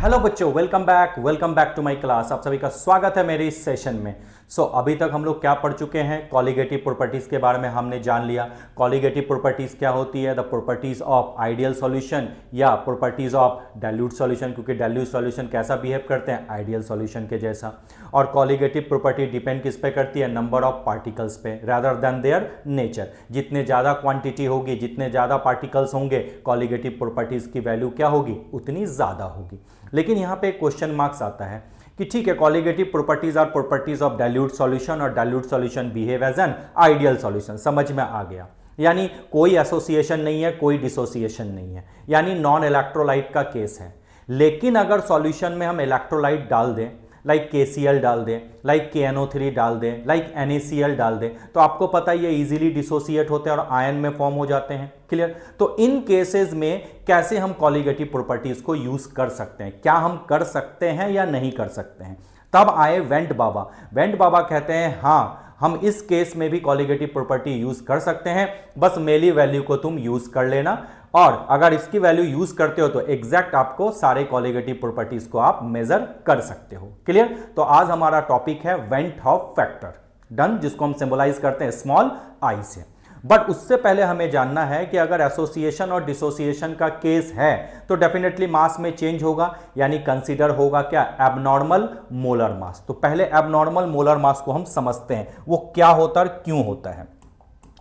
Hello बच्चों, welcome back to my class. आप सभी का स्वागत है मेरे इस सेशन में। अभी तक हम लोग क्या पढ़ चुके हैं, कॉलिगेटिव प्रॉपर्टीज के बारे में हमने जान लिया। कॉलिगेटिव प्रॉपर्टीज क्या होती है, the properties of ideal solution या प्रॉपर्टीज ऑफ डाइल्यूट सॉल्यूशन, क्योंकि डाइल्यूट सॉल्यूशन कैसा बिहेव करते हैं, आइडियल सॉल्यूशन के जैसा। और कॉलिगेटिव प्रॉपर्टी डिपेंड किस पे करती है, नंबर ऑफ पार्टिकल्स पे रादर देन देयर नेचर। जितने ज़्यादा क्वांटिटी होगी, जितने ज़्यादा पार्टिकल्स होंगे, कॉलिगेटिव प्रॉपर्टीज की वैल्यू क्या होगी, उतनी ज़्यादा होगी। लेकिन यहाँ पे एक क्वेश्चन मार्क्स आता है कि ठीक है, colligative properties are properties of dilute solution और dilute solution behave as an ideal solution. समझ में आ गया, यानी कोई एसोसिएशन नहीं है, कोई डिसोसिएशन नहीं है, यानी नॉन इलेक्ट्रोलाइट का केस है। लेकिन अगर सॉल्यूशन में हम इलेक्ट्रोलाइट डाल दें, लाइक KCl डाल दें, लाइक KNO3 डाल दें, लाइक NaCl डाल दें, तो आपको पता है ये इजीली डिसोसिएट होते हैं और आयन में फॉर्म हो जाते हैं। क्लियर? तो इन केसेस में कैसे हम कॉलिगेटिव प्रॉपर्टीज को यूज कर सकते हैं, क्या हम कर सकते हैं या नहीं कर सकते हैं। तब आए वेंट बाबा। वेंट बाबा कहते हैं हाँ, हम इस केस में भी कॉलिगेटिव प्रॉपर्टी यूज कर सकते हैं, बस मेली वैल्यू को तुम यूज कर लेना, और अगर इसकी वैल्यू यूज करते हो तो एग्जैक्ट आपको सारे कॉलिगेटिव प्रॉपर्टीज को आप मेजर कर सकते हो। क्लियर? तो आज हमारा टॉपिक है वेंट हॉफ फैक्टर, डन, जिसको हम सिंबलाइज करते हैं स्मॉल आई से। बट उससे पहले हमें जानना है कि अगर एसोसिएशन और डिसोसिएशन का केस है तो डेफिनेटली मास में चेंज होगा, यानी कंसीडर होगा क्या, एबनॉर्मल मोलर मास। तो पहले एबनॉर्मल मोलर मास को हम समझते हैं, वो क्या होता है और क्यों होता है।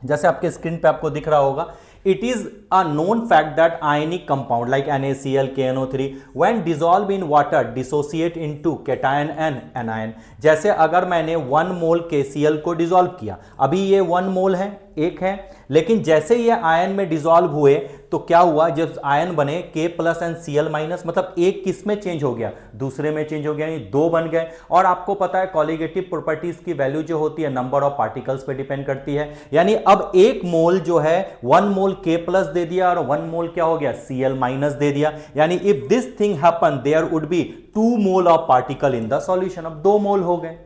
जैसे आपके स्क्रीन पे आपको दिख रहा होगा, it is a known fact that ionic compound like NaCl, KNO3 when dissolved in water dissociate into cation and anion। जैसे अगर मैंने 1 मोल KCl को डिसॉल्व किया, अभी ये 1 मोल है, एक है, लेकिन जैसे ये आयन में डिसॉल्व हुए तो क्या हुआ, जब आयन बने K plus and Cl minus, मतलब एक किस में चेंज हो गया, दूसरे में चेंज हो गया, यानी 2 बन गए। और आपको पता है कॉलिगेटिव प्रॉपर्टीज की वैल्यू जो होती है नंबर ऑफ पार्टिकल्स पे डिपेंड करती है, यानी अब 1 मोल जो है 1 मोल K प्लस दे दिया और 1 मोल क्या हो गया, Cl माइनस दे दिया, यानी if this thing happen there would be 2 mole of particle in the solution. अब 2 मोल हो गए।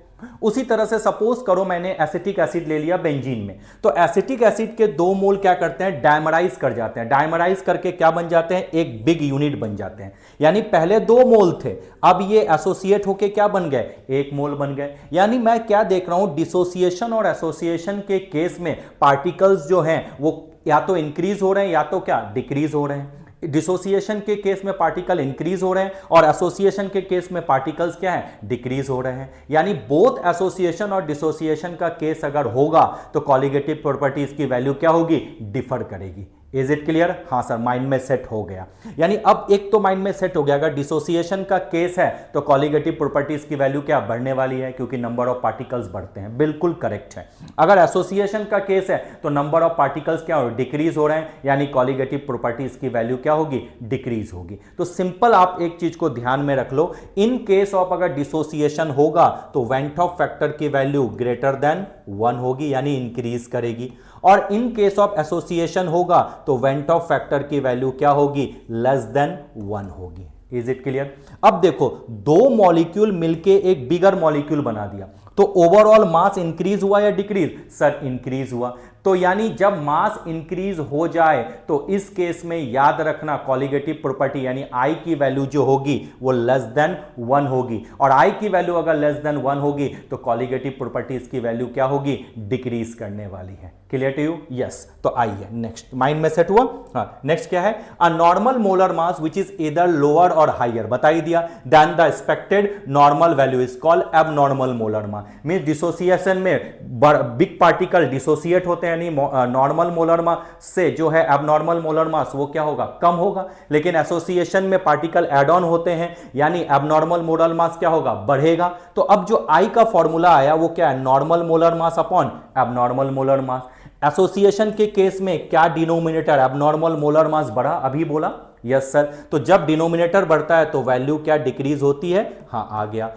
उसी तरह से सपोज करो मैंने एसिटिक एसिड ले लिया बेंजीन में, तो एसिटिक एसिड के 2 मोल क्या करते हैं, डायमराइज कर जाते हैं। डायमराइज करके क्या बन जाते हैं, एक बिग यूनिट बन जाते हैं। यानी पहले 2 मोल थे, अब ये एसोसिएट होके क्या बन गए, 1 मोल बन गए। यानी मैं क्या देख रहा हूं, डिसोसिएशन और एसोसिएशन के केस में पार्टिकल्स जो हैं वो या तो इंक्रीज हो रहे हैं या तो क्या, डिक्रीज हो रहे हैं। डिसोसिएशन के केस में पार्टिकल इंक्रीज हो रहे हैं और एसोसिएशन के केस में पार्टिकल्स क्या है, डिक्रीज हो रहे हैं। यानी बोथ एसोसिएशन और डिसोसिएशन का केस अगर होगा तो कॉलिगेटिव प्रॉपर्टीज की वैल्यू क्या होगी, डिफर करेगी। Is it clear? हाँ सर, माइंड में सेट हो गया। यानी अब एक तो माइंड में सेट हो गया, अगर डिसोसिएशन का केस है तो कॉलिगेटिव प्रॉपर्टीज की वैल्यू क्या, बढ़ने वाली है, क्योंकि नंबर ऑफ पार्टिकल्स बढ़ते हैं। बिल्कुल करेक्ट है। अगर एसोसिएशन का केस है तो नंबर ऑफ पार्टिकल्स क्या हो, डिक्रीज हो रहे हैं, यानी कॉलिगेटिव प्रॉपर्टीज की वैल्यू क्या होगी, डिक्रीज होगी। तो सिंपल आप एक चीज को ध्यान में रख लो, इन केस ऑफ अगर डिसोसिएशन होगा तो वेंट हॉफ फैक्टर की वैल्यू ग्रेटर देन 1 होगी, यानी इंक्रीज करेगी। और इन केस ऑफ एसोसिएशन होगा तो वेंट ऑफ फैक्टर की वैल्यू क्या होगी, लेस देन 1 होगी। Is it clear? अब देखो, 2 मॉलिक्यूल मिलके एक बिगर मॉलिक्यूल बना दिया, तो ओवरऑल मास इंक्रीज हुआ या डिक्रीज, सर इंक्रीज हुआ। तो यानी जब मास इंक्रीज हो जाए तो इस केस में याद रखना कॉलिगेटिव प्रॉपर्टी यानी I की वैल्यू जो होगी वो लेस देन 1 होगी, और I की वैल्यू अगर लेस देन 1 होगी तो कॉलिगेटिव प्रॉपर्टीज की वैल्यू क्या होगी, डिक्रीज करने वाली है। Clear to you? यस। तो आइए नेक्स्ट, माइंड में सेट हुआ। हाँ, नेक्स्ट क्या है, a normal molar mass which is इधर लोअर और हायर, बता ही दिया, then the expected normal value is called abnormal molar mass. Means dissociation में बिग पार्टिकल डिसोसिएट होते हैं, यानी नॉर्मल मोलर मास से जो है एबनॉर्मल मोलर मास वो क्या होगा, कम होगा। लेकिन एसोसिएशन में पार्टिकल एड ऑन होते हैं, यानी एबनॉर्मल मोलर मास क्या होगा, बढ़ेगा। तो अब जो I का फॉर्मूला आया वो क्या है, normal molar mass upon abnormal molar मास। एसोसिएशन के केस में क्या डिनोमिनेटर, एबनॉर्मल मोलर मास बढ़ा, अभी बोला, यस सर। तो जब डिनोमिनेटर बढ़ता है तो वैल्यू क्या, डिक्रीज होती है। हाँ, आ गया।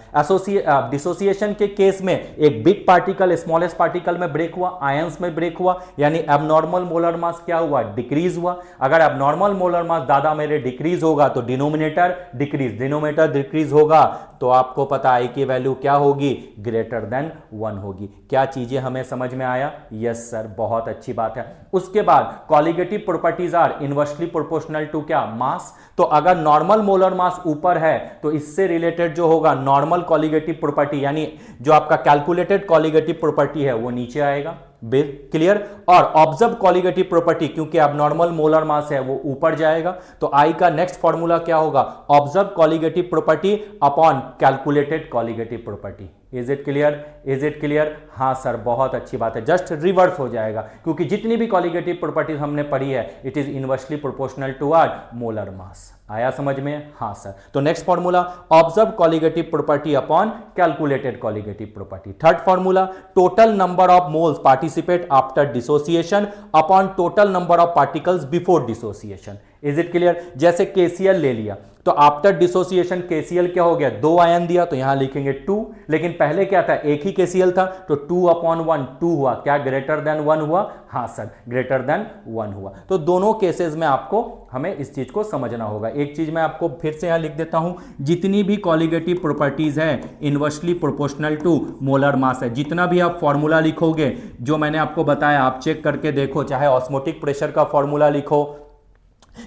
डिसोसिएशन के केस में एक बिग पार्टिकल स्मॉलेस्ट पार्टिकल में ब्रेक हुआ, आयंस में ब्रेक हुआ, यानी एबनॉर्मल मोलर मास क्या हुआ, डिक्रीज हुआ। अगर एबनॉर्मल मोलर मास दादा मेरे डिक्रीज होगा तो डिनोमिनेटर डिक्रीज, डिनोमिनेटर डिक्रीज होगा तो आपको पता है कि वैल्यू क्या होगी, ग्रेटर देन 1 होगी। क्या चीजें हमें समझ में आया? यस सर, बहुत अच्छी बात है। उसके बाद colligative properties are inversely proportional to क्या, मास। तो अगर नॉर्मल मोलर मास ऊपर है तो इससे रिलेटेड जो होगा नॉर्मल कॉलिगेटिव प्रॉपर्टी, यानी जो आपका कैलकुलेटेड कॉलिगेटिव प्रॉपर्टी है वो नीचे आएगा। क्लियर। और ऑब्जर्व कॉलिगेटिव प्रॉपर्टी, क्योंकि अब नॉर्मल मोलर मास है वो ऊपर जाएगा, तो आई का नेक्स्ट फॉर्मूला क्या होगा, observe colligative property upon calculated colligative property. Is it clear, is it clear? हाँ सर, बहुत अच्छी बात है, जस्ट रिवर्स हो जाएगा, क्योंकि जितनी भी कॉलिगेटिव प्रॉपर्टीज हमने पढ़ी है it is inversely proportional to what, molar mass. आया समझ में? हाँ सर। तो next formula, observe colligative property upon calculated colligative property. Third formula, total number of moles participate after dissociation upon total number of particles before dissociation. Is it clear? जैसे KCl ले लिया तो after dissociation KCL क्या हो गया, 2 ion दिया तो यहां लिखेंगे 2, लेकिन पहले क्या था, एक ही केसीएल था, तो 2/1 2 हुआ, क्या ग्रेटर देन 1 हुआ? हाँ सर, ग्रेटर देन 1 हुआ। तो दोनों केसेस में आपको हमें इस चीज को समझना होगा। एक चीज मैं आपको फिर से यहां लिख देता हूं, जितनी भी कॉलिगेटिव प्रॉपर्टीज है inversely proportional to molar mass है। जितना भी आप फॉर्मूला लिखोगे जो मैंने आपको बताया, आप चेक करके देखो, चाहे ऑस्मोटिक प्रेशर का फॉर्मूला लिखो,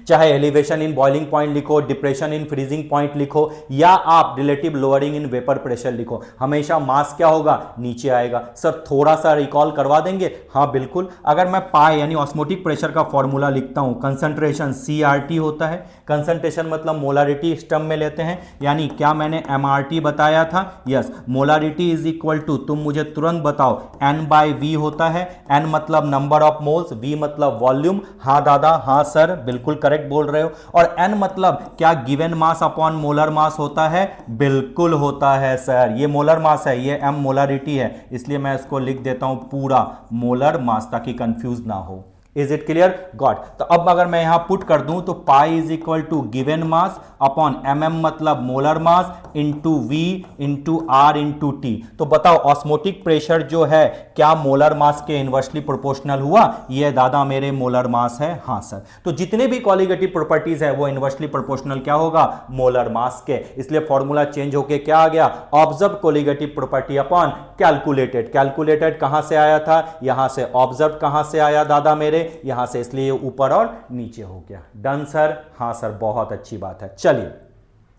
चाहे एलिवेशन इन बॉइलिंग पॉइंट लिखो, डिप्रेशन इन फ्रीजिंग पॉइंट लिखो, या आप relative lowering in vapour pressure लिखो, हमेशा मास क्या होगा, नीचे आएगा। सर थोड़ा सा रिकॉल करवा देंगे? हाँ बिल्कुल। अगर मैं पाई यानी ऑस्मोटिक प्रेशर का फॉर्मूला लिखता हूं, कंसंट्रेशन CRT होता है, कंसंट्रेशन मतलब मोलारिटी इस टर्म में लेते हैं, यानी क्या मैंने MRT बताया था? Yes, molarity is equal to, तुम मुझे तुरंत बताओ, N/V होता है। N मतलब नंबर ऑफ मोल्स, V मतलब वॉल्यूम। हाँ दादा, हाँ सर, बिल्कुल करेक्ट बोल रहे हो। और N मतलब क्या, given mass upon molar mass होता है? बिल्कुल होता है सर, ये मोलर मास है, ये M मोलारिटी है, इसलिए मैं इसको लिख देता हूं पूरा मोलर मास ताकि कंफ्यूज ना हो। Is it clear? गॉट। तो अब अगर मैं यहां पुट कर दूं तो pi is equal to given mass upon mm मतलब molar mass into V into R into T। तो बताओ ऑस्मोटिक प्रेशर जो है क्या मोलर मास के इनवर्सली प्रोपोर्शनल हुआ? ये दादा मेरे मोलर मास है। हाँ सर। तो जितने भी कॉलिगेटिव प्रॉपर्टीज है वो इनवर्सली प्रोपोर्शनल क्या होगा, मोलर मास के। इसलिए फॉर्मूला चेंज होके क्या आ गया, observe colligative property upon calculated. Calculated कहां से आया था, यहां से। ऑब्जर्व कहां से आया दादा मेरे, यहां से, इसलिए ऊपर और नीचे हो गया। Done sir? हाँ सर, बहुत अच्छी बात है। चलिए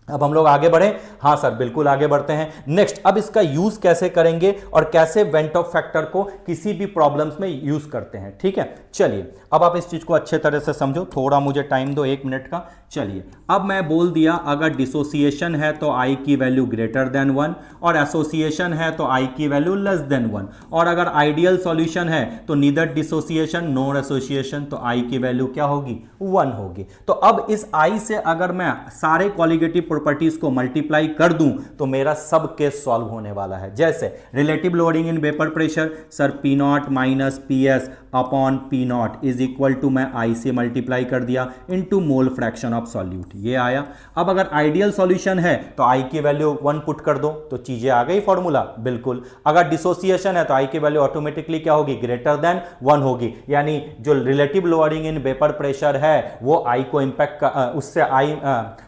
अब हम लोग आगे बढ़े। हाँ सर, बिल्कुल आगे बढ़ते हैं। नेक्स्ट, अब इसका यूज कैसे करेंगे और कैसे वेंट ऑफ फैक्टर को किसी भी प्रॉब्लम्स में यूज करते हैं, ठीक है। चलिए अब आप इस चीज को अच्छे तरह से समझो, थोड़ा मुझे टाइम दो 1 मिनट का। चलिए अब मैं बोल दिया अगर डिसोसिएशन है तो आई की वैल्यू ग्रेटर देन 1, और एसोसिएशन है तो आई की वैल्यू लेस देन 1, और अगर आइडियल सॉल्यूशन है तो नीदर डिसोसिएशन नोर एसोसिएशन, तो आई की वैल्यू क्या होगी, 1 होगी। तो अब इस आई से अगर मैं सारे कॉलिगेटिव प्रॉपर्टीज को मल्टीप्लाई कर दूं तो मेरा सब केस सॉल्व होने वाला है। जैसे relative loading in vapour pressure, sir P0 minus PS upon P0 is equal to, मैं आई से मल्टीप्लाई कर दिया into mole fraction of solute, ये आया। अब अगर आइडियल सॉल्यूशन है तो आई की वैल्यू 1 पुट कर दो तो चीजें आ गई फॉर्मूला, बिल्कुल। अगर डिसोसिएशन है तो आई की वैल्यू ऑटोमेटिकली क्या होगी, ग्रेटर देन 1 होगी, यानी जो relative lowering in vapour pressure है वो आई को इंपैक्ट, उससे आई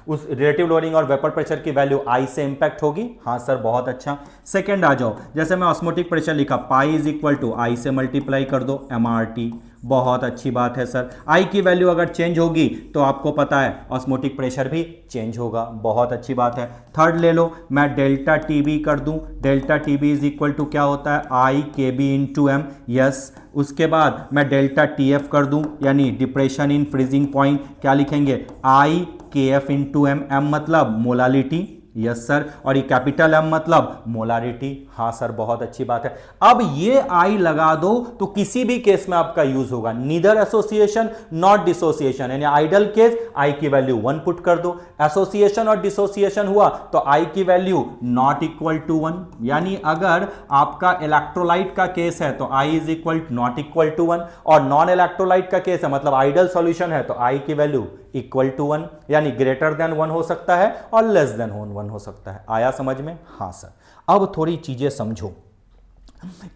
उस रिलेटिव लोअरिंग और वेपर प्रेशर की वैल्यू आई से इंपैक्ट होगी। हाँ सर, बहुत अच्छा। सेकंड आ जाओ, जैसे मैं ऑस्मोटिक प्रेशर लिखा, पाई इज इक्वल टू आई से मल्टीप्लाई कर दो MRT, बहुत अच्छी बात है सर। आई की वैल्यू अगर चेंज होगी तो आपको पता है ऑस्मोटिक प्रेशर भी चेंज होगा, बहुत अच्छी बात है। थर्ड ले लो, मैं डेल्टा TB कर दूं, delta TB is equal to क्या होता है, I KB into M, yes. उसके बाद मैं डेल्टा TF कर दूं, यानी डिप्रेशन इन फ्रीजिंग पॉइंट, क्या लिखेंगे, आई KF इंटू M, M मतलब मोलालिटी, यस सर, और ये कैपिटल M मतलब मोलारिटी। हाँ सर, बहुत अच्छी बात है। अब ये आई लगा दो तो किसी भी केस में आपका यूज होगा, नीदर एसोसिएशन नॉट डिसोसिएशन, यानी आइडल केस आई की वैल्यू 1 पुट कर दो, एसोसिएशन और डिसोसिएशन हुआ तो आई की वैल्यू नॉट इक्वल टू 1, यानी अगर आपका इलेक्ट्रोलाइट का केस है तो i is equal not equal to 1, और नॉन इलेक्ट्रोलाइट का केस है मतलब आइडल सॉल्यूशन है तो आई की वैल्यू इक्वल टू 1, यानी ग्रेटर देन 1 हो सकता है और लेस देन 1 हो सकता है। आया समझ में? हाँ सर। अब थोड़ी चीजें समझो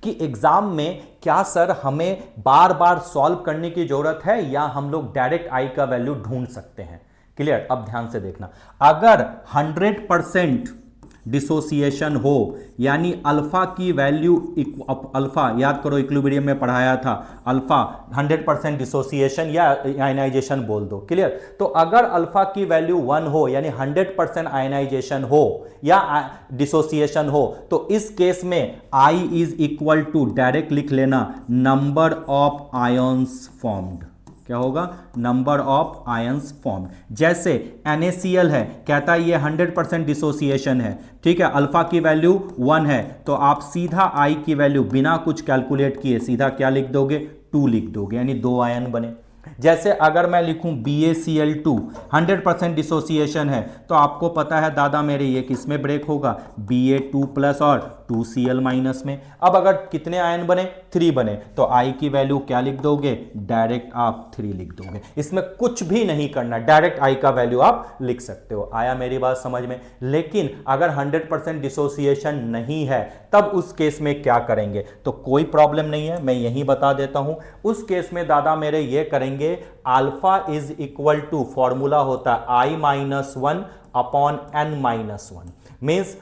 कि एग्जाम में क्या सर हमें बार बार सॉल्व करने की जरूरत है या हम लोग डायरेक्ट आई का वैल्यू ढूंढ सकते हैं। क्लियर? अब ध्यान से देखना, अगर 100% डिसोसिएशन हो, यानी अल्फा की वैल्यू, अल्फा याद करो इक्विलिब्रियम में पढ़ाया था, अल्फा 100% डिसोसिएशन या आयनाइजेशन बोल दो, क्लियर। तो अगर अल्फा की वैल्यू 1 हो यानी 100% आयनाइजेशन हो या डिसोसिएशन हो, तो इस केस में I is equal to, direct लिख लेना, नंबर ऑफ आयंस फॉर्म्ड। क्या होगा? Number of ions form. जैसे NaCl है, कहता है ये 100% डिसोसिएशन है, ठीक है, अल्फा की वैल्यू 1 है, तो आप सीधा I की वैल्यू बिना कुछ कैलकुलेट किए सीधा क्या लिख दोगे? 2 लिख दोगे, यानी 2 आयन बने। जैसे अगर मैं लिखूं BaCl2, 100% डिसोसिएशन है, तो आपको पता है दादा मेरे ये किस में ब्रेक होगा? Ba2 प्लस और 2Cl माइनस में। अब अगर कितने आयन बने? 3 बने, तो I की वैल्यू क्या लिख दोगे? डायरेक्ट आप 3 लिख दोगे, इसमें कुछ भी नहीं करना, डायरेक्ट I का वैल्यू आप लिख सकते हो। आया मेरी बात समझ में? लेकिन अगर 100% डिसोसिएशन नहीं है, तब उस केस में क्या करेंगे? तो कोई प्रॉब्लम नहीं है, मैं यही बता देता हूं। उस केस में दादा मेरे ये करेंगे, alpha is equal to, formula होता है I-1 upon N-1, means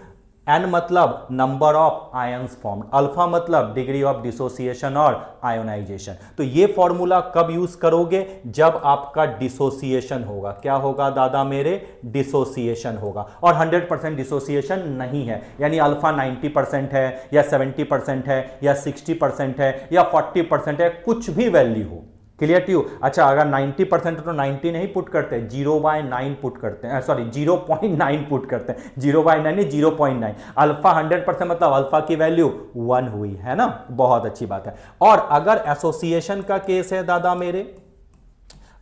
N मतलब number of ions form, alpha मतलब डिग्री ऑफ डिसोसिएशन और आयोनाइजेशन। तो ये फॉर्मूला कब यूज करोगे? जब आपका डिसोसिएशन होगा। क्या होगा दादा मेरे? डिसोसिएशन होगा, और 100% डिसोसिएशन नहीं है, यानी अल्फा 90% है या 70% है या 60% है या 40% है, कुछ भी वैल्यू हो, क्लियर टू यू। अच्छा, अगर 90% तो 90 नहीं पुट करते, 0/9 पुट करते हैं, सॉरी 0.9 पुट करते हैं, 0/9 नहीं 0.9। अल्फा 100% मतलब अल्फा की वैल्यू 1 हुई है ना, बहुत अच्छी बात है। और अगर एसोसिएशन का केस है दादा मेरे,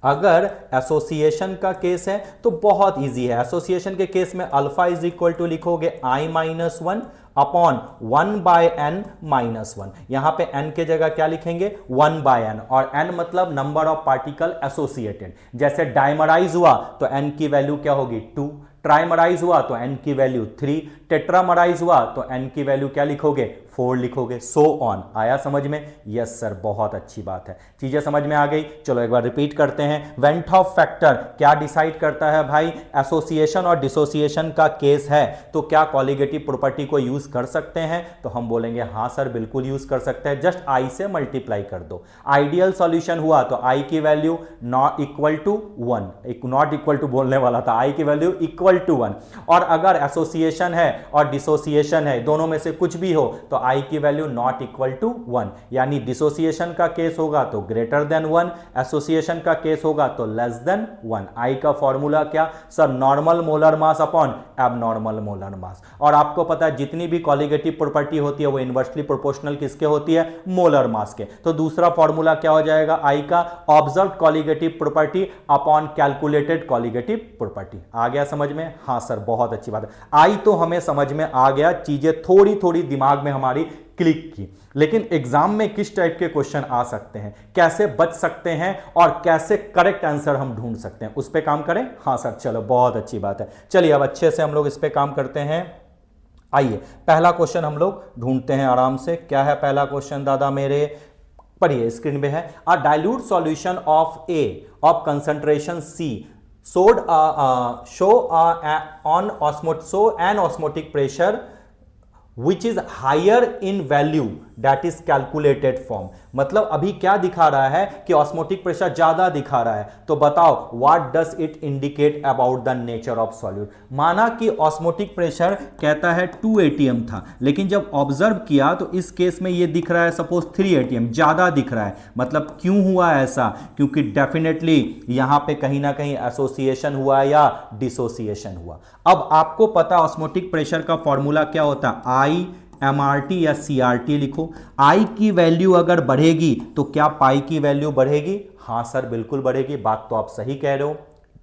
अगर एसोसिएशन का केस है तो बहुत इजी है। एसोसिएशन के केस में अल्फा इज इक्वल टू लिखोगे I-1 अपॉन 1/n-1। यहां पे n के जगह क्या लिखेंगे? 1/n, और n मतलब नंबर ऑफ पार्टिकल एसोसिएटेड। जैसे डाइमराइज हुआ तो n की वैल्यू क्या होगी? 2, ट्राइमराइज हुआ तो n की वैल्यू 3, टेट्रामराइज हुआ तो n की वैल्यू क्या लिखोगे? 4 लिखोगे, सो ऑन। आया समझ में? यस सर, बहुत अच्छी बात है, चीजें समझ में आ गई। चलो एक बार रिपीट करते हैं। वेंट ऑफ फैक्टर क्या डिसाइड करता है भाई? एसोसिएशन और डिसोसिएशन का केस है तो क्या कॉलिगेटिव प्रॉपर्टी को यूज कर सकते हैं? तो हम बोलेंगे हाँ सर बिल्कुल यूज कर सकते हैं, जस्ट I से मल्टीप्लाई कर दो। आइडियल सॉल्यूशन हुआ तो I की value not equal to 1, not equal to बोलने वाला था, I की वैल्यू इक्वल टू 1। और अगर एसोसिएशन है और डिसोसिएशन है, दोनों में से कुछ भी हो, तो I की वैल्यू नॉट इक्वल टू 1, यानी डिसोसिएशन का केस होगा तो ग्रेटर देन 1, एसोसिएशन का केस होगा तो लेस देन 1। I का फॉर्मूला क्या sir? Normal molar mass upon abnormal molar मास। और आपको पता है जितनी भी कॉलिगेटिव प्रॉपर्टी होती है वो इनवर्सली प्रोपोर्शनल किसके होती है? मोलर मास के। तो दूसरा फॉर्मूला क्या हो जाएगा I का? Observe colligative property upon calculated colligative property. आ गया समझ में? हाँ सर, बहुत अच्छी बात है। I तो हमें समझ में आ गया, चीजें थोड़ी थोड़ी दिमाग में हमारी क्लिक की। लेकिन एग्जाम में किस टाइप के क्वेश्चन आ सकते हैं, कैसे बच सकते हैं और कैसे करेक्ट आंसर हम ढूंढ सकते हैं, उस पे काम करें। हाँ सर, चलो बहुत अच्छी बात है। चलिए अब अच्छे से हम लोग इस पे काम करते हैं। आइए पहला क्वेश्चन हम लोग ढूंढते हैं आराम से। क्या है पहला क्वेश्चन दादा मेरे? पढ़िए, स्क्रीन पे है। अ dilute solution of A of concentration C showed an osmotic pressure which is higher in value that is calculated from। मतलब अभी क्या दिखा रहा है कि ऑस्मोटिक प्रेशर ज्यादा दिखा रहा है, तो बताओ what does it indicate about the nature of solute. माना कि ऑस्मोटिक प्रेशर कहता है 2 atm था, लेकिन जब ऑब्जर्व किया तो इस केस में ये दिख रहा है सपोज 3 atm, ज्यादा दिख रहा है। मतलब क्यों हुआ ऐसा? क्योंकि डेफिनेटली यहां पे कहीं ना कहीं एसोसिएशन हुआ या डिसोसिएशन हुआ। अब आपको पता ऑस्मोटिक प्रेशर का फॉर्मूला क्या होता है? I MRT या CRT लिखो। I की वैल्यू अगर बढ़ेगी तो क्या पाई की वैल्यू बढ़ेगी? हाँ सर बिल्कुल बढ़ेगी, बात तो आप सही कह रहे हो,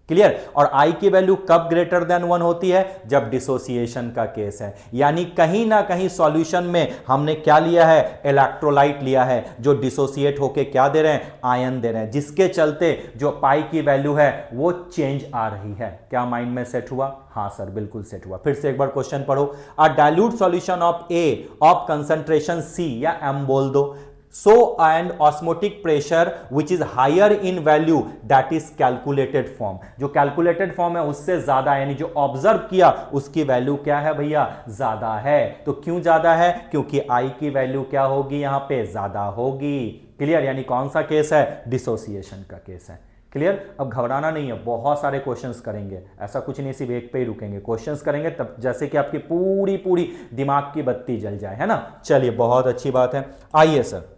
क्लियर। और I की वैल्यू कब ग्रेटर देन 1 होती है? जब डिसोसिएशन का केस है। यानी कहीं ना कहीं सॉल्यूशन में हमने क्या लिया है? इलेक्ट्रोलाइट लिया है, जो डिसोसिएट होके क्या दे रहे हैं? आयन दे रहे हैं, जिसके चलते जो पाई की वैल्यू है वो चेंज आ रही है। क्या माइंड में सेट हुआ? हाँ सर बिल्कुल सेट हुआ। फिर से एक बार क्वेश्चन पढ़ो। अ dilute solution of A of concentration C या M बोल दो so and osmotic pressure which is higher in value that is calculated form। जो calculated form है उससे ज्यादा, यानी जो ऑब्जर्व किया उसकी वैल्यू क्या है भैया, ज्यादा है। तो क्यों ज्यादा है, क्योंकि I की वैल्यू क्या होगी, यहां पे ज्यादा होगी। क्लियर, यानी कौन सा केस है, डिसोसिएशन का केस है। क्लियर, अब घबराना नहीं है, बहुत सारे क्वेश्चंस करेंगे, ऐसा कुछ नहीं सिर्फ एक पे ही रुकेंगे, क्वेश्चंस करेंगे तब जैसे कि आपकी पूरी पूरी दिमाग की बत्ती जल जाए, है ना। चलिए बहुत अच्छी बात है। आइए सर,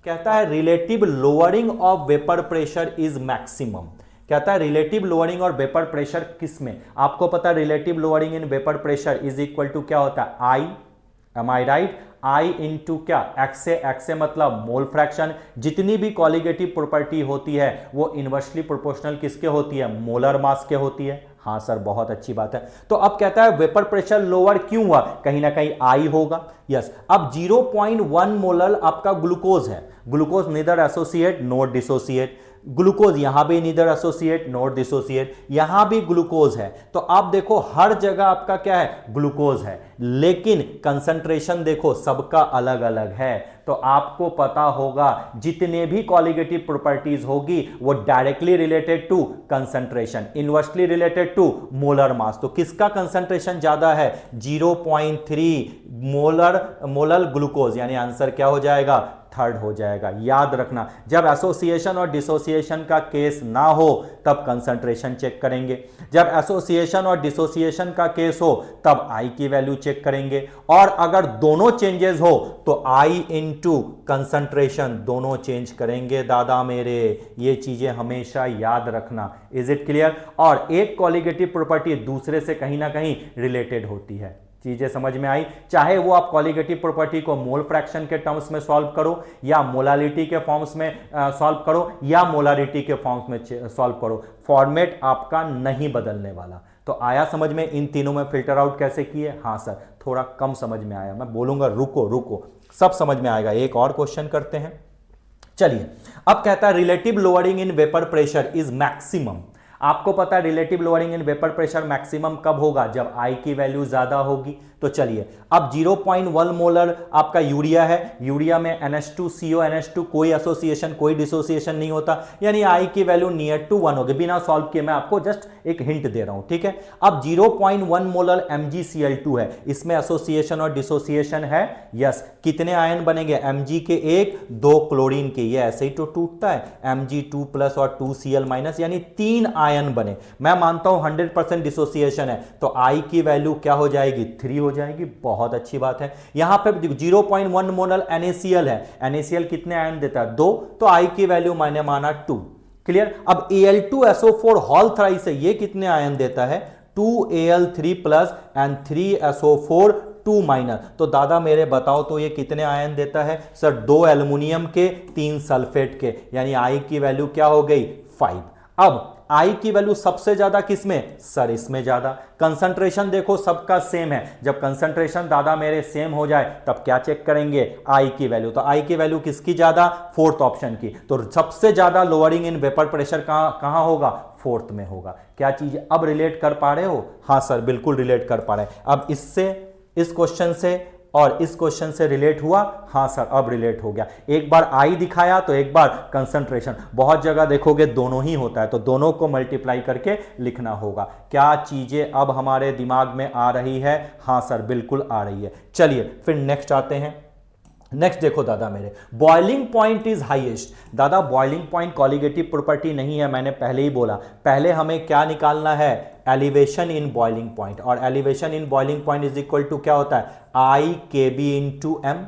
कहता है relative lowering of vapour pressure is maximum. कहता है रिलेटिव लोअरिंग और वेपर प्रेशर किस में, आपको पता है relative lowering in vapour pressure is equal to क्या होता है, I, am I right, I into क्या, एक्स से मतलब मोल फ्रैक्शन। जितनी भी कॉलिगेटिव प्रॉपर्टी होती है वो इनवर्सली प्रोपोर्शनल किसके होती है, मोलर मास के होती है। हाँ सर, बहुत अच्छी बात है। तो अब कहता है वेपर प्रेशर लोअर क्यों हुआ, कहीं ना कहीं आई होगा। यस, अब 0.1 मोलर आपका ग्लूकोज है, glucose neither associate note dissociate, glucose यहां भी नीदर एसोसिएट नोट डिसोसिएट, यहां भी ग्लूकोज है। तो आप देखो हर जगह आपका क्या है, ग्लूकोज है, लेकिन कंसंट्रेशन देखो सबका अलग अलग है। तो आपको पता होगा जितने भी कॉलिगेटिव प्रॉपर्टीज होगी वो directly related to concentration, inversely related to molar mass. तो किसका कंसंट्रेशन ज्यादा है, 0.3 मोलर ग्लूकोज, यानी आंसर क्या हो जाएगा, थर्ड हो जाएगा। याद रखना, जब एसोसिएशन और डिसोसिएशन का केस ना हो तब कंसंट्रेशन चेक करेंगे, जब एसोसिएशन और डिसोसिएशन का केस हो तब आई की वैल्यू चेक करेंगे, और अगर दोनों चेंजेस हो तो आई इनटू कंसंट्रेशन दोनों चेंज करेंगे दादा मेरे। ये चीजें हमेशा याद रखना। Is it clear. और एक कॉलिगेटिव प्रॉपर्टी दूसरे से कहीं ना कहीं रिलेटेड होती है। चीजें समझ में आई, चाहे वो आप कॉलिगेटिव प्रॉपर्टी को मोल फ्रैक्शन के टर्म्स में सॉल्व करो, या मोलालिटी के फॉर्म्स में सॉल्व करो, या मोलारिटी के फॉर्म्स में सॉल्व करो, फॉर्मेट आपका नहीं बदलने वाला। तो आया समझ में, इन तीनों में फिल्टर आउट कैसे किए। हाँ सर, थोड़ा कम समझ में आया, मैं बोलूंगा रुको रुको, सब समझ में आएगा। एक और क्वेश्चन करते हैं। चलिए, अब कहता है relative lowering in vapour pressure is maximum. आपको पता है relative lowering in vapour pressure maximum कब होगा, जब आई की वैल्यू ज्यादा होगी। तो चलिए, अब 0.1 मोलर आपका यूरिया है, यूरिया में NH2CO NH2 कोई एसोसिएशन कोई डिसोसिएशन नहीं होता, यानी आई की वैल्यू नियर टू 1 होगी। बिना सॉल्व किए मैं आपको जस्ट एक हिंट दे रहा हूं, ठीक है। अब 0.1 मोलर MgCl2 है, इसमें एसोसिएशन और डिसोसिएशन है। यस, कितने आयन बनेंगे, Mg के 1, 2 क्लोरीन के, ये ऐसे ही तो टूटता है, Mg2 प्लस और 2Cl माइनस, यानी 3 आयन बने। मैं मानता हूं 100% डिसोसिएशन है, तो आई की वैल्यू क्या हो जाएगी, 3 हो जाएगी। बहुत अच्छी बात है। यहां पे 0.1 मोलर NaCl है, NaCl कितने आयन देता है, 2, तो आई की वैल्यू मैंने माना 2। क्लियर। अब Al2SO4 होल थ्राइस है, ये कितने आयन देता है, 2Al3 plus and 3SO4 2 minus. तो दादा मेरे बताओ तो ये कितने आयन देता है, सर 2 एल्युमिनियम के 3 सल्फेट के, यानी आई की वैल्यू क्या हो गई, 5। अब आई की वैल्यू सबसे ज्यादा किसमें, सर इसमें ज्यादा। कंसंट्रेशन देखो सबका सेम है, जब कंसंट्रेशन दादा मेरे सेम हो जाए तब क्या चेक करेंगे, आई की वैल्यू। तो आई की वैल्यू किसकी ज्यादा, फोर्थ ऑप्शन की। तो सबसे ज्यादा लोअरिंग इन वेपर प्रेशर कहां होगा, फोर्थ में होगा। क्या चीज अब रिलेट कर पा रहे हो, हाँ सर बिल्कुल रिलेट कर पा रहे हैं। अब इससे, इस क्वेश्चन से और इस क्वेश्चन से रिलेट हुआ, हाँ सर अब रिलेट हो गया। एक बार आई दिखाया तो एक बार कंसंट्रेशन, बहुत जगह देखोगे दोनों ही होता है, तो दोनों को मल्टीप्लाई करके लिखना होगा। क्या चीजें अब हमारे दिमाग में आ रही है, हाँ सर बिल्कुल आ रही है। चलिए फिर नेक्स्ट आते हैं। नेक्स्ट देखो दादा मेरे, बॉइलिंग पॉइंट इज हाईएस्ट। दादा बॉइलिंग पॉइंट कॉलिगेटिव प्रॉपर्टी नहीं है, मैंने पहले ही बोला। पहले हमें क्या निकालना है, एलिवेशन इन बॉइलिंग पॉइंट, और elevation in boiling point is equal to क्या होता है, आई KB इंटू एम।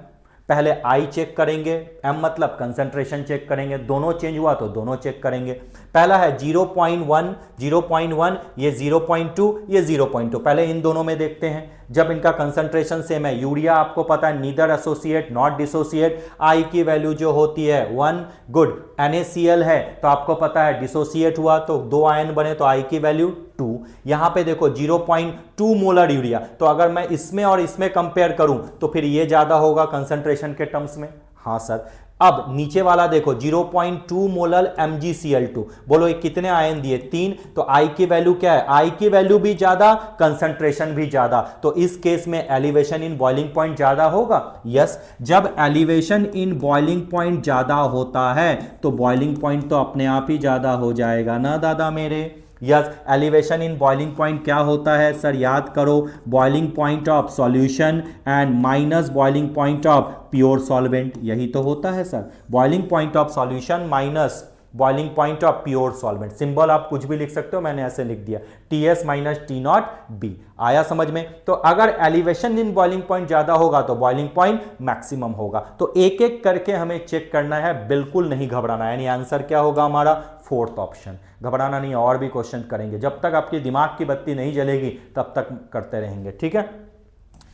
पहले आई चेक करेंगे, एम मतलब कंसंट्रेशन चेक करेंगे, दोनों चेंज हुआ तो दोनों चेक करेंगे। पहला है 0.1, 0.1, ये 0.2, ये 0.2, पहले इन दोनों में देखते हैं। जब इनका कंसंट्रेशन सेम है, यूरिया आपको पता है नीदर एसोसिएट नॉट डिसोसिएट, आई की वैल्यू जो होती है 1, गुड। NaCl है तो आपको पता है डिसोसिएट हुआ तो 2 आयन बने, तो आई की वैल्यू 2। यहां पे देखो 0.2 मोलर यूरिया, तो अगर मैं इसमें और इसमें कंपेयर करूं तो फिर ये ज्यादा होगा कंसंट्रेशन के टर्म्स में, हाँ सर। अब नीचे वाला देखो 0.2 मोलर MgCl2, बोलो ये कितने आयन दिए, 3, तो I की वैल्यू क्या है, I की वैल्यू भी ज्यादा, कंसंट्रेशन भी ज्यादा, तो इस केस में एलिवेशन इन बॉइलिंग पॉइंट ज्यादा होगा। यस, जब एलिवेशन इन बॉइलिंग पॉइंट ज्यादा होता है तो बॉइलिंग पॉइंट तो अपने आप ही ज्यादा हो जाएगा ना दादा मेरे। Yes, elevation in boiling point क्या होता है सर, याद करो, boiling point of solution and minus boiling point of pure solvent, यही तो होता है sir, boiling point of solution minus boiling point of pure solvent. Symbol आप कुछ भी लिख सकते हो, मैंने ऐसे लिख दिया, TS माइनस T0B। आया समझ में? तो अगर एलिवेशन इन बॉइलिंग पॉइंट ज्यादा होगा तो बॉइलिंग पॉइंट मैक्सिमम होगा। तो एक एक करके हमें चेक करना है, बिल्कुल नहीं घबराना है। यानी आंसर क्या होगा हमारा, फोर्थ ऑप्शन। घबराना नहीं, और भी क्वेश्चन करेंगे, जब तक आपकी दिमाग की बत्ती नहीं जलेगी तब तक करते रहेंगे, ठीक है।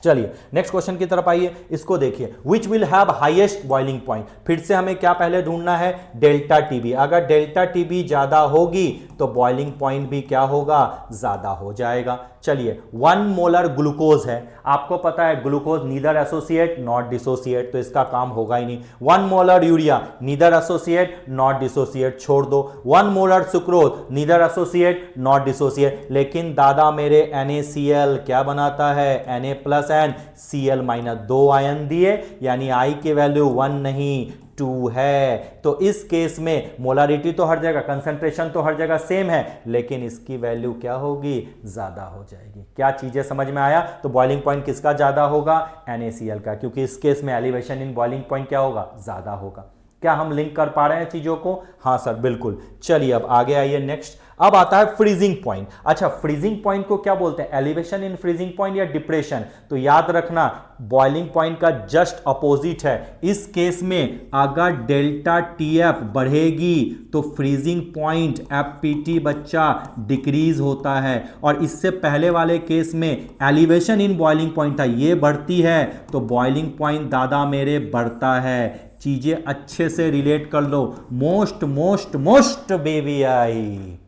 चलिए नेक्स्ट क्वेश्चन की तरफ आइए, इसको देखिए, which will have highest boiling point. फिर से हमें क्या पहले ढूंढना है, डेल्टा टीबी। अगर डेल्टा टीबी ज्यादा होगी तो बॉइलिंग पॉइंट भी क्या होगा, ज्यादा हो जाएगा। चलिए 1 मोलर ग्लूकोज है, आपको पता है glucose neither associate not dissociate, तो इसका काम होगा ही नहीं। 1 molar urea neither associate not dissociate, छोड़ दो। 1 molar sucrose neither associate not dissociate, लेकिन दादा मेरे NaCl क्या बनाता है, Na plus and Cl minus, 2 ion दिए, यानी I की वैल्यू 1 नहीं 2 है। तो इस केस में मोलारिटी तो हर जगह, कंसंट्रेशन तो हर जगह सेम है, लेकिन इसकी वैल्यू क्या होगी, ज्यादा हो जाएगी। क्या चीजें समझ में आया? तो बॉइलिंग पॉइंट किसका ज्यादा होगा, NaCl का, क्योंकि इस केस में एलिवेशन इन बॉइलिंग पॉइंट क्या होगा, ज्यादा होगा। क्या हम लिंक कर पा रहे हैं चीजों को? हाँ सर बिल्कुल। चलिए अब आगे आइए, नेक्स्ट अब आता है फ्रीजिंग पॉइंट। अच्छा, फ्रीजिंग पॉइंट को क्या बोलते हैं, एलिवेशन इन फ्रीजिंग पॉइंट या डिप्रेशन? तो याद रखना बॉइलिंग पॉइंट का जस्ट अपोजिट है। इस केस में अगर डेल्टा TF बढ़ेगी तो फ्रीजिंग पॉइंट FPT बच्चा डिक्रीज होता है, और इससे पहले वाले केस में एलिवेशन इन बॉइलिंग पॉइंट था, ये बढ़ती है तो बॉइलिंग पॉइंट दादा मेरे बढ़ता है। चीजें अच्छे से रिलेट कर लो, most most most baby i,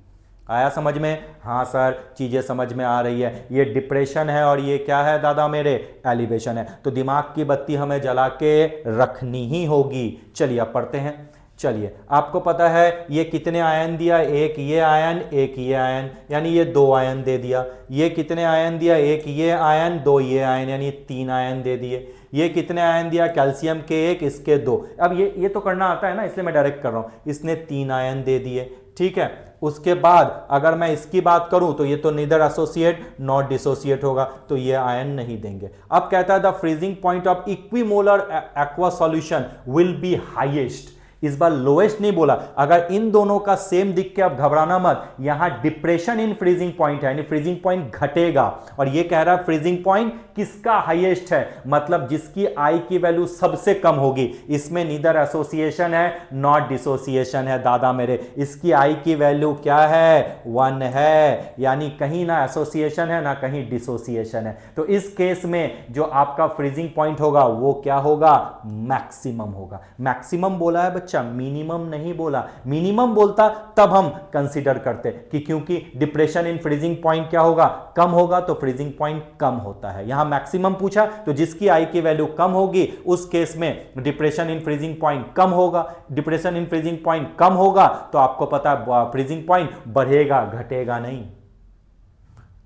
आया समझ में? हाँ सर चीजें समझ में आ रही है। ये डिप्रेशन है और ये क्या है दादा मेरे, एलिवेशन है। तो दिमाग की बत्ती हमें जला के रखनी ही होगी। चलिए अब पढ़ते हैं। चलिए आपको पता है ये कितने आयन दिया, एक ये आयन एक ये आयन, यानी ये 2 आयन दे दिया। ये कितने आयन दिया, एक ये आयन 2 ये आयन, यानी 3 आयन दे दिए। ये कितने आयन दिया, कैल्शियम के 1 इसके 2। अब ये तो करना आता है ना, इसलिए मैं डायरेक्ट कर रहा हूं। इसने 3 आयन दे दिए, ठीक है। उसके बाद अगर मैं इसकी बात करूं तो ये तो नीदर एसोसिएट नॉट डिसोसिएट होगा, तो ये आयन नहीं देंगे। अब कहता है the freezing point of equimolar aqua solution will be highest. इस बार लोएस्ट नहीं बोला। अगर इन दोनों का सेम दिख के अब घबराना मत, यहां डिप्रेशन इन फ्रीजिंग पॉइंट है, यानी फ्रीजिंग पॉइंट घटेगा, और ये कह रहा है फ्रीजिंग पॉइंट किसका हाईएस्ट है, मतलब जिसकी I की वैल्यू सबसे कम होगी। इसमें नीदर एसोसिएशन है नॉट डिसोसिएशन है दादा मेरे, इसकी I की वैल्यू क्या है, 1 है, यानी कहीं ना एसोसिएशन है ना कहीं डिसोसिएशन है। तो इस केस में जो आपका फ्रीजिंग पॉइंट होगा वो क्या होगा, मैक्सिमम होगा। मैक्सिमम बोला है बच्चा, मिनिमम नहीं बोला। मिनिमम बोलता तब हम कंसीडर करते कि क्योंकि डिप्रेशन इन फ्रीजिंग पॉइंट क्या होगा, कम होगा, तो फ्रीजिंग पॉइंट कम होता है। यहां मैक्सिमम पूछा तो जिसकी I की वैल्यू कम होगी उस केस में डिप्रेशन इन फ्रीजिंग पॉइंट कम होगा। डिप्रेशन इन फ्रीजिंग पॉइंट कम होगा तो आपको पता है फ्रीजिंग पॉइंट बढ़ेगा, घटेगा नहीं।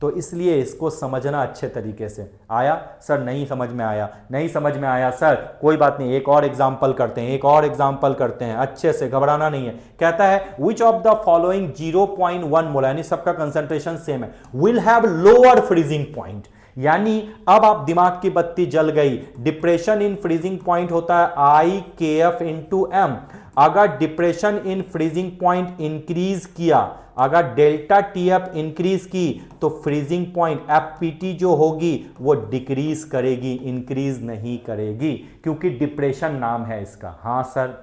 तो इसलिए इसको समझना अच्छे तरीके से। आया सर? नहीं समझ में आया? नहीं समझ में आया सर, कोई बात नहीं, एक और एग्जांपल करते हैं, एक और एग्जांपल करते हैं, अच्छे से, घबराना नहीं है। कहता है which of the following 0.1 molar, यानी सबका कंसंट्रेशन सेम है, will have lower freezing point. यानी अब आप दिमाग की बत्ती जल गई। डिप्रेशन इन फ्रीजिंग पॉइंट होता है IKF × M। अगर depression in freezing point increase किया, अगर डेल्टा TF इंक्रीज की, तो फ्रीजिंग पॉइंट FPT जो होगी वो डिक्रीज करेगी, इंक्रीज नहीं करेगी, क्योंकि डिप्रेशन नाम है इसका। हाँ सर,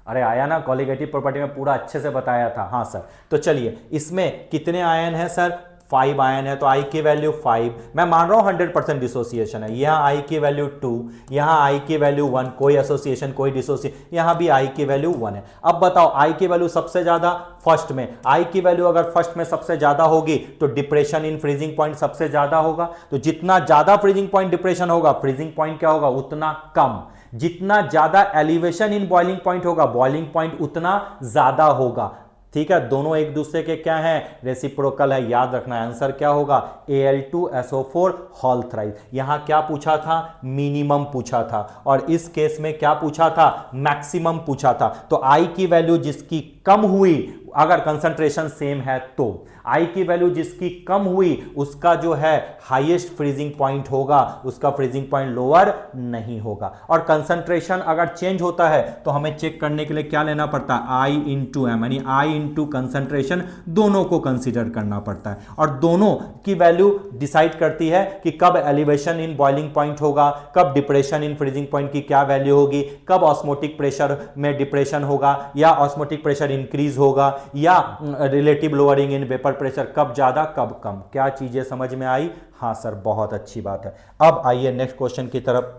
अरे आया ना, कॉलिगेटिव प्रॉपर्टी में पूरा अच्छे से बताया था। हाँ सर, तो चलिए इसमें कितने आयन है सर, 5 आयन है, तो I की वैल्यू 5। मैं मान रहा हूं 100% डिसोसिएशन है। यहां I की वैल्यू 2, यहां I की वैल्यू 1, कोई एसोसिएशन कोई डिसोसिएशन, यहां भी I की वैल्यू 1 है। अब बताओ I की वैल्यू सबसे ज्यादा फर्स्ट में, I की वैल्यू अगर फर्स्ट में सबसे ज्यादा होगी तो डिप्रेशन इन फ्रीजिंग पॉइंट सबसे ज्यादा होगा। तो जितना ज्यादा फ्रीजिंग पॉइंट डिप्रेशन होगा, फ्रीजिंग पॉइंट क्या होगा, उतना कम। जितना ज्यादा एलिवेशन इन बॉइलिंग पॉइंट होगा, बॉइलिंग पॉइंट उतना ज्यादा होगा। ठीक है, दोनों एक दूसरे के क्या है, रेसिप्रोकल है, याद रखना है। आंसर क्या होगा, Al2SO4 होल थ्राइस। यहां क्या पूछा था, मिनिमम पूछा था, और इस केस में क्या पूछा था, मैक्सिमम पूछा था। तो आई की वैल्यू जिसकी कम हुई, अगर कंसंट्रेशन सेम है तो आई की वैल्यू जिसकी कम हुई उसका जो है हाईएस्ट फ्रीजिंग पॉइंट होगा, उसका फ्रीजिंग पॉइंट लोअर नहीं होगा। और कंसंट्रेशन अगर चेंज होता है तो हमें चेक करने के लिए क्या लेना पड़ता है, आई इंटू एम, यानी आई इंटू कंसंट्रेशन, दोनों को कंसीडर करना पड़ता है। और दोनों की वैल्यू डिसाइड करती है कि कब एलिवेशन इन बॉइलिंग पॉइंट होगा, कब डिप्रेशन इन फ्रीजिंग पॉइंट की क्या वैल्यू होगी, कब ऑस्मोटिक प्रेशर में डिप्रेशन होगा या ऑस्मोटिक प्रेशर इंक्रीज होगा, या relative lowering in vapour pressure, कब ज्यादा कब कम। क्या चीजें समझ में आई? हाँ सर, बहुत अच्छी बात है। अब आइए नेक्स्ट क्वेश्चन की तरफ,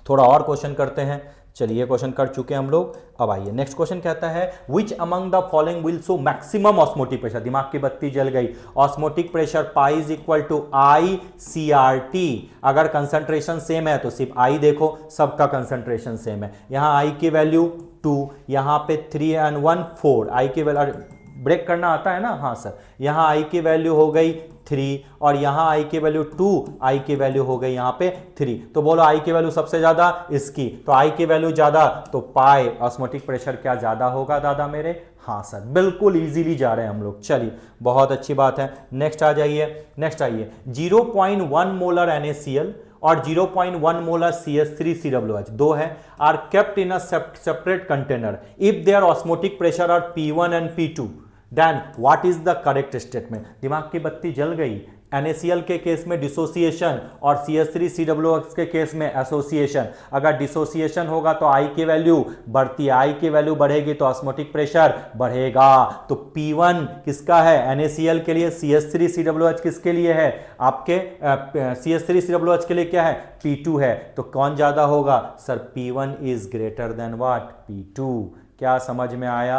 थोड़ा और क्वेश्चन करते हैं। चलिए, क्वेश्चन कर चुके हैं हम लोग। अब आइए नेक्स्ट क्वेश्चन कहता है, which among the following will show maximum osmotic pressure. दिमाग की बत्ती जल गई। Osmotic pressure pi is equal to I CRT। अगर कंसंट्रेशन सेम है तो सिर्फ आई देखो, सबका कंसंट्रेशन सेम है। यहां आई की वैल्यू 2, यहां पे 3 and 1 4, आई की वैल्यू ब्रेक करना आता है ना, हाँ सर। यहां आई की वैल्यू हो गई 3 और यहां आई की वैल्यू 2, आई की वैल्यू हो गई यहां पे 3। तो बोलो आई की वैल्यू सबसे ज्यादा इसकी, तो आई की वैल्यू ज्यादा तो पाई ऑस्मोटिक प्रेशर क्या ज्यादा होगा दादा मेरे? हाँ सर, बिल्कुल इजीली जा रहे हैं हम लोग। चलिए, बहुत अच्छी बात है। नेक्स्ट आ जाइए, नेक्स्ट आइए। 0.1 मोलर NaCl और 0.1 मोलर CH3COOH दो है, are kept in a separate container if there osmotic pressure are P1 and P2, then what is the correct statement. दिमाग की बत्ती जल गई। NaCl के केस में डिसोसिएशन और CH3COOH के केस में एसोसिएशन। अगर डिसोसिएशन होगा तो आई की वैल्यू बढ़ती है, आई की वैल्यू बढ़ेगी तो ऑस्मोटिक प्रेशर बढ़ेगा। तो P1 किसका है NaCl के लिए, CH3COOH किसके लिए है, आपके CH3COOH के लिए क्या है, P2 है। तो कौन ज्यादा होगा sir? P1 is greater than what, P2। क्या समझ में आया?